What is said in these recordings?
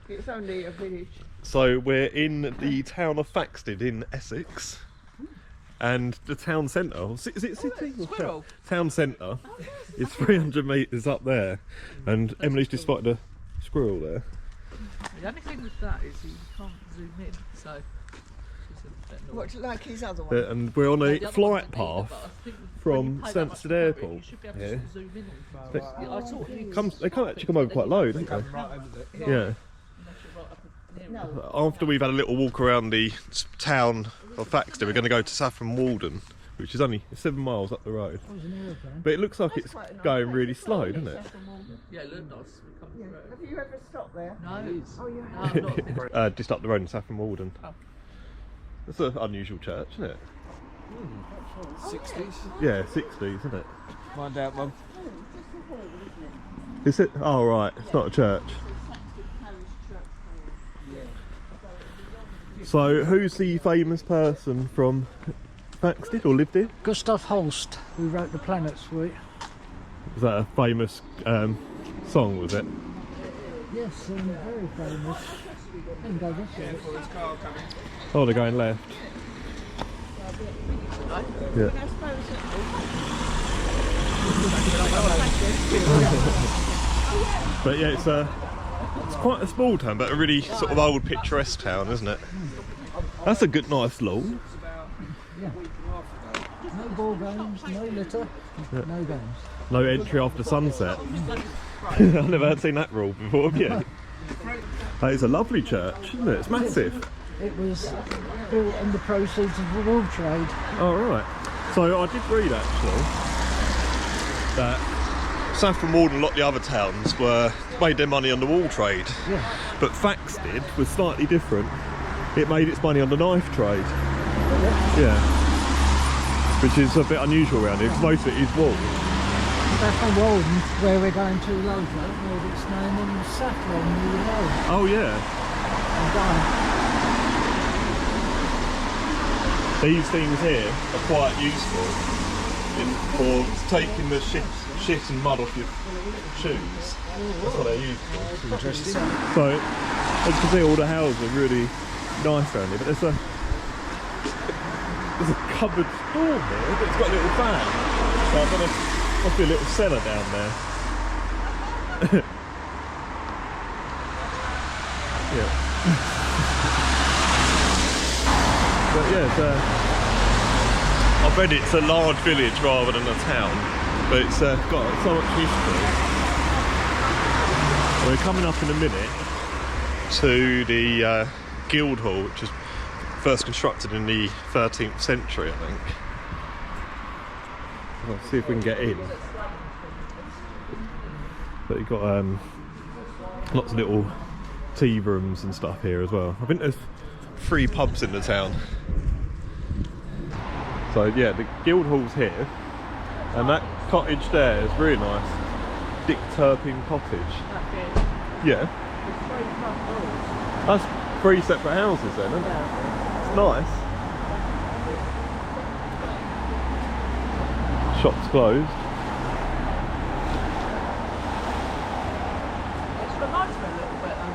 It's only a village. So we're in the town of Thaxted in Essex, and the town centre, is it city? Squirrel. Town centre is 300 metres up there, and Emily's just spotted a squirrel there. The only thing with that is you can't zoom in, so she's a bit annoying. What, like his other one? And we're on a The other flight one's path either, but I think from when you pay that much Thaxted for it, Airport. You should be able Yeah. to zoom in on They- yeah, I sort of think They can't actually come over quite low, don't they? Yeah. No. After we've had a little walk around the town of Thaxted, we're going to go to Saffron Walden, which is only 7 miles up the road. But it looks like it's going really slow, doesn't it? Yeah, it looked nice. We come through. Have you ever stopped there? No, Oh, you no, have. I'm not. Just up the road in Saffron Walden. Oh. That's an unusual church, isn't it? 60s. Yeah, 60s, isn't it? Find out, Mum. Is it? Oh, right, it's not a church. So, who's the famous person from Thaxted or lived here? Gustav Holst, who wrote the Planet Suite. Was that a famous song, was it? Yes, very famous. And go this way. Oh, they're going left. Yeah. But yeah, it's quite a small town, but a really sort of old picturesque town, isn't it? That's a good, nice lawn. Yeah. No ball games, no litter, no games. No entry after sunset. I've never seen that rule before, have you? Hey, it's a lovely church, isn't it? It's massive. It was built on the proceeds of the wool trade. Oh, right. So I did read actually that Saffron Walden and a lot of the other towns made their money on the wool trade. Yeah. But Thaxted was slightly different. It made its money on the knife trade. Yeah. Which is a bit unusual around here, because most of it is wool. Saffron Walden, where we're going to later, made its name in saffron New Road. Oh, yeah. These things here are quite useful for taking the shit and mud off your shoes. That's what they're used for. Interesting. So, as you can see, all the houses are really nice around here, but there's a cupboard door here, but it's got a little fan. So I'm gonna must be a little cellar down there. Yeah. But yeah, I've read it's a large village rather than a town, but it's got so much history. We're coming up in a minute to the Guildhall, which was first constructed in the 13th century, I think. Let's see if we can get in. But you've got lots of little tea rooms and stuff here as well. I think there's 3 pubs in the town. So yeah, the Guildhall's here, and that cottage there is really nice. Dick Turpin Cottage. Yeah. That's 3 separate houses then, isn't it? It's nice. Shop's closed. It's reminds me a little bit of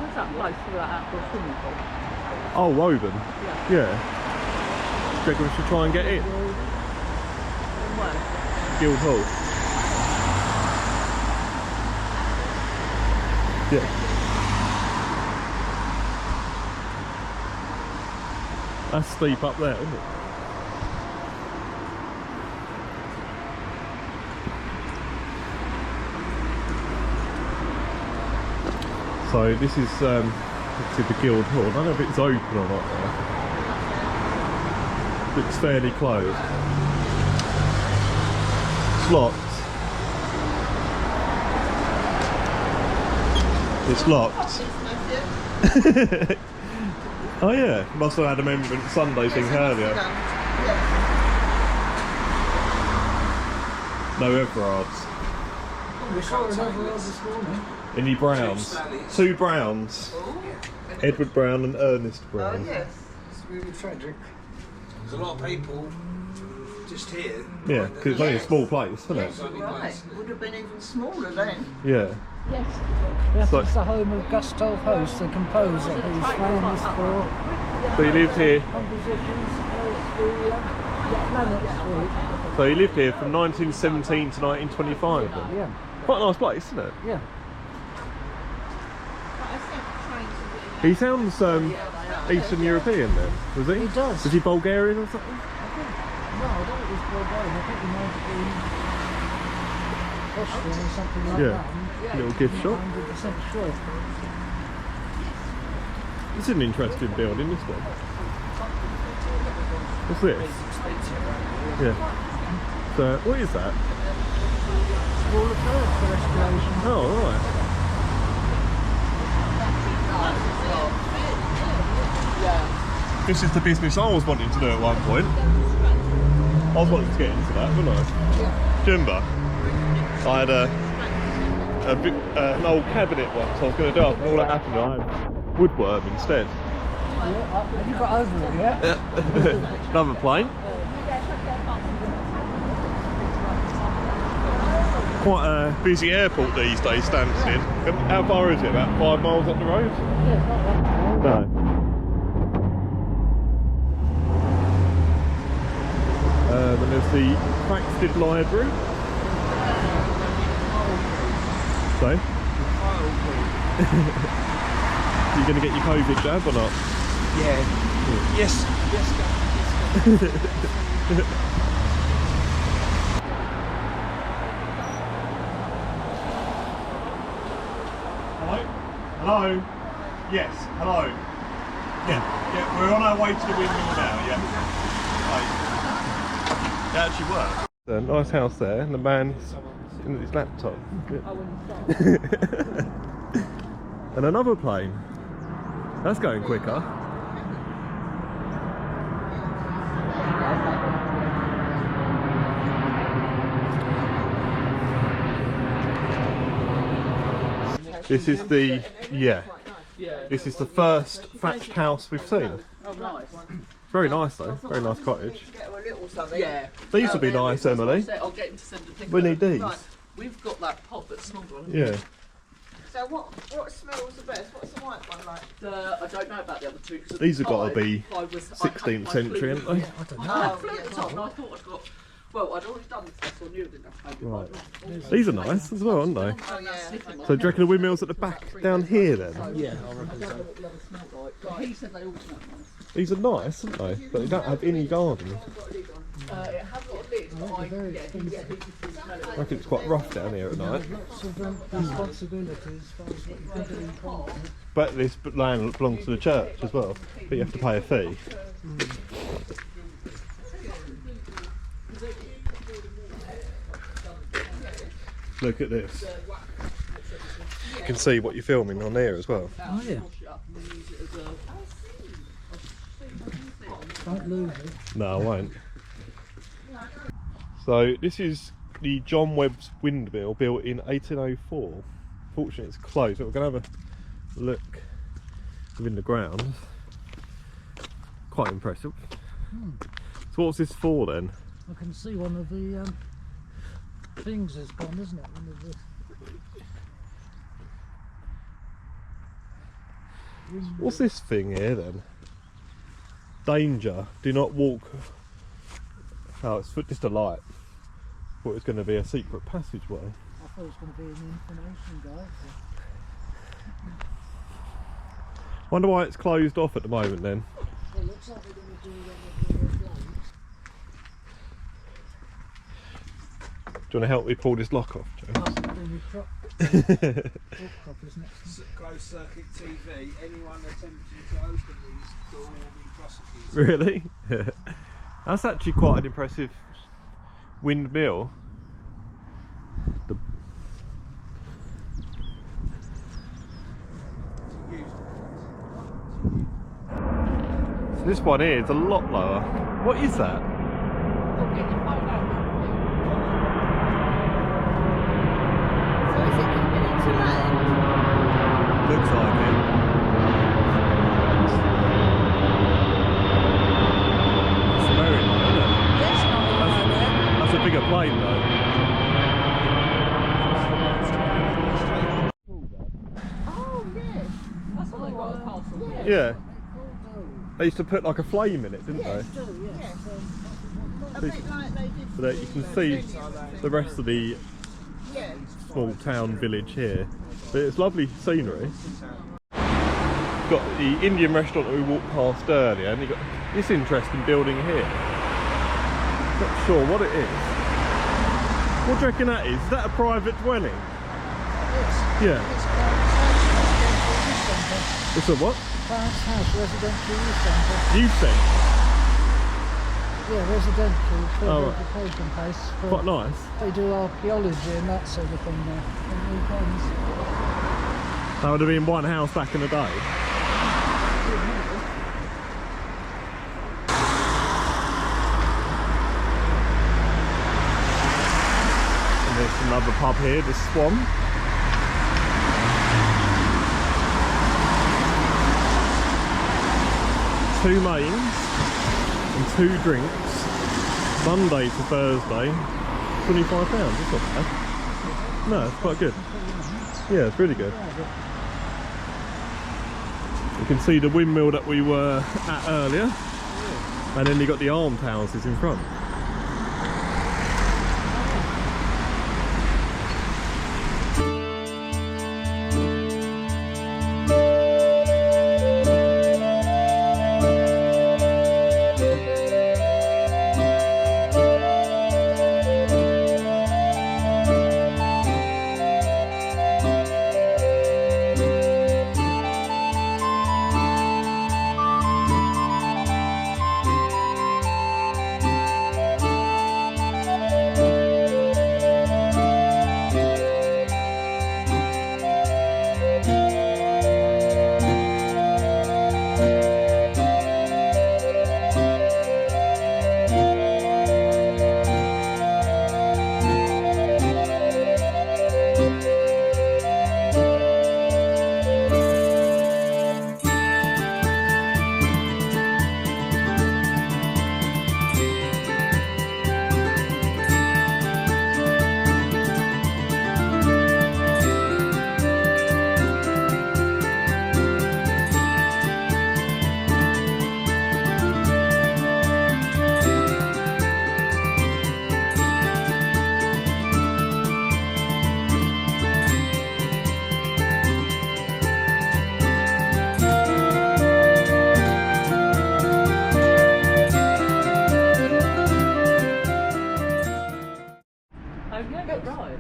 what's that place for that outdoor swimming pool? Oh, Woburn. Yeah. Do you reckon we should try and get in? Where? Guildhall. Yeah. That's steep up there, isn't it? So this is obviously the Guildhall. I don't know if it's open or not there. Looks fairly closed. It's locked. It's locked. Oh yeah, must have had a Remembrance Sunday thing earlier. No Everards. We saw an overall this morning. Any Browns? 2 Browns. Edward Brown and Ernest Brown. Oh, yes. It's really tragic. There's a lot of people just here. Yeah, because it's only a small place, isn't it? Right. Would have been even smaller then. Yeah. Yes. Yes, So- it's the home of Gustav Holst, the composer, who's famous for So you lived here. compositions of the Planet Suite. So you lived here from 1917 to 1925. Then. Yeah, Quite a nice place, isn't it? yeah. He sounds Eastern European then, was he? He does. Was he Bulgarian or something? No, I don't think it was Bulgarian. I think he might have been Austrian or something like Yeah. that. Little gift shop. 100% sure. This is an interesting building, this one. What's this? Yeah. So, what is that? Wall of Fire for restoration. Oh, right. This is the business I was wanting to do at one point. I was wanting to get into that, wasn't I? Do you remember? I had an old cabinet once I was going to do up, and all that happened, I had woodworm instead. Have you got over it yet? Another plane. Quite a busy airport these days, Stansted. How far is it? About 5 miles up the road? Yeah, it's not that far. No. Then there's the Thaxted Library. So? You going to get your COVID jab or not? Yeah. Yes. Yes. Hello? Hello? Yes, hello. Yeah, we're on our way to the windmill now, yeah. Right. It actually works. A nice house there, and the man's in his laptop. And another plane. That's going quicker. This is the, this is the first thatched house we've seen. Oh, nice. Very nice though, very nice cottage. Get her a little something. Yeah. These would be nice, Emily. I'll get him to send a thing. We need these. Right, we've got that pot that's smaller. haven't we? Yeah. So what smells the best? What's the white one like? I don't know about the other two. 'Cause These have the got to be pie was- I 16th had my century, flute haven't with they? it. I don't I know. had flute at the top, and I thought I'd got. Well, I'd already done this, so I knew it didn't have to Right. maybe. These are nice as well, aren't they? Oh yeah. So do you reckon the windmills at the back down here then? Yeah, I reckon so. But he said they all smell nice. These are nice, aren't they? But they don't have any garden. It has got a lid, but They're very he can get people to smell it. I reckon it's quite rough down here at night. Lots of responsibilities as far as what you can do in private. But this land belongs to the church as well. But you have to pay a fee. Look at this. You can see what you're filming on there as well. Oh yeah, don't lose it. No, I won't. So this is the John Webb's windmill built in 1804. Fortunately it's closed, but we're going to have a look within the ground. Quite impressive. So what's this for then? I can see one of the things is gone, isn't it? One of the What's this thing here then? Danger, do not walk. Oh, it's just a light. Thought it was going to be a secret passageway. I thought it was going to be an information guide. Wonder why it's closed off at the moment then. It looks like they're going to do one of the blades. Do you want to help me pull this lock off, James? Then you drop prop, isn't it? Closed circuit TV. Anyone attempting to open these door will be prosecuted. Really? That's actually quite an impressive windmill. So this one here is a lot lower. What is that? So is it coming into land? Looks like it. It's very low, isn't it? Yes, not That's a bigger plane though. they've got a castle here. Yeah. They used to put like a flame in it, didn't they? Yes. A bit like they did. So that you can see the rest of the Yeah. small town village here. But it's lovely scenery. Got the Indian restaurant that we walked past earlier, and you got this interesting building here. Not sure what it is. What do you reckon that is? Is that a private dwelling? Yeah. It's a what? Clarence House Residential Youth Centre. Youth centre. Yeah, residential Oh, right. education place. Quite nice. They do archaeology and that sort of thing there. On weekends. That would have been one house back in the day. And there's another pub here, the Swan. Two mains and 2 drinks, Monday to Thursday, £25. That's not bad. No, it's quite good. Yeah, it's really good. You can see the windmill that we were at earlier, and then you got the almshouses in front.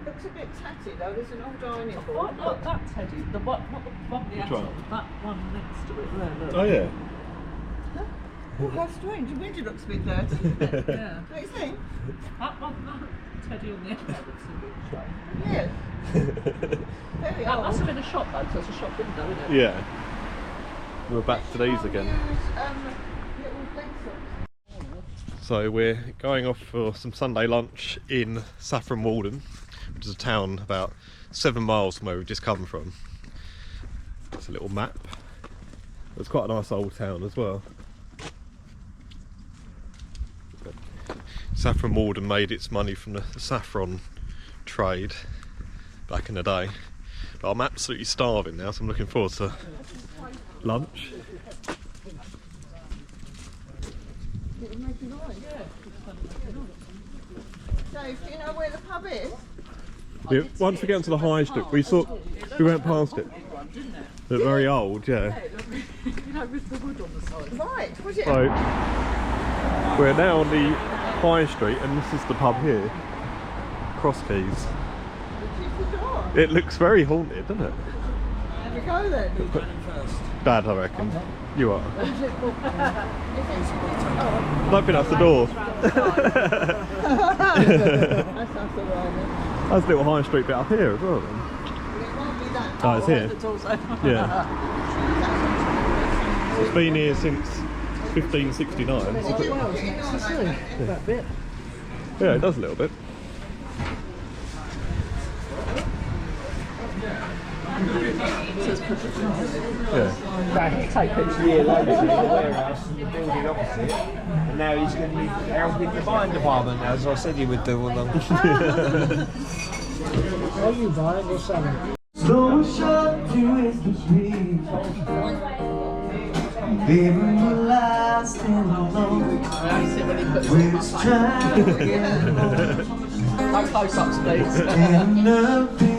Looks a bit tatty though. There's an old dining hall. What? Not that Teddy. The one, not the one the Which actual, one? that one next to it there. Look. Oh yeah. Oh, how strange. The window looks a bit dirty, isn't it? Yeah. Don't you think? That one, that Teddy on the end there looks a bit strange. Yes. Very That old. must have been a shop though, so it's a shop window, isn't it? Yeah. We're back to these again. Little pencils. So we're going off for some Sunday lunch in Saffron Walden, which is a town about 7 miles from where we've just come from. It's a little map. It's quite a nice old town as well. Saffron Walden made its money from the saffron trade back in the day. But I'm absolutely starving now, so I'm looking forward to lunch. Dave, do you know where the pub is? Yeah, once we get onto the high street, we went past it. Looked very old, yeah. You know, with the wood on the side. Right, was it? So we're now on the high street, and this is the pub here, Cross Keys. Which is the door. It looks very haunted, doesn't it? There we go then. Dad, I reckon. You are. Is it? I don't think that's the door. That sounds alright then. That's a little high street bit up here as well then. It won't be that. Oh, it's here. The door's open. Yeah. It's been here since 1569. Well, it's next to see that bit. Yeah, it does a little bit. Yeah. Take pictures a year later in the warehouse and the building opposite, and now he's going to be helping the buying department, as I said he would do all along. Are you buying or selling? So short to is the beach. Baby, we're lasting alone. I see when he puts it We're in my just face. trying to get home. No close-ups, please. And nothing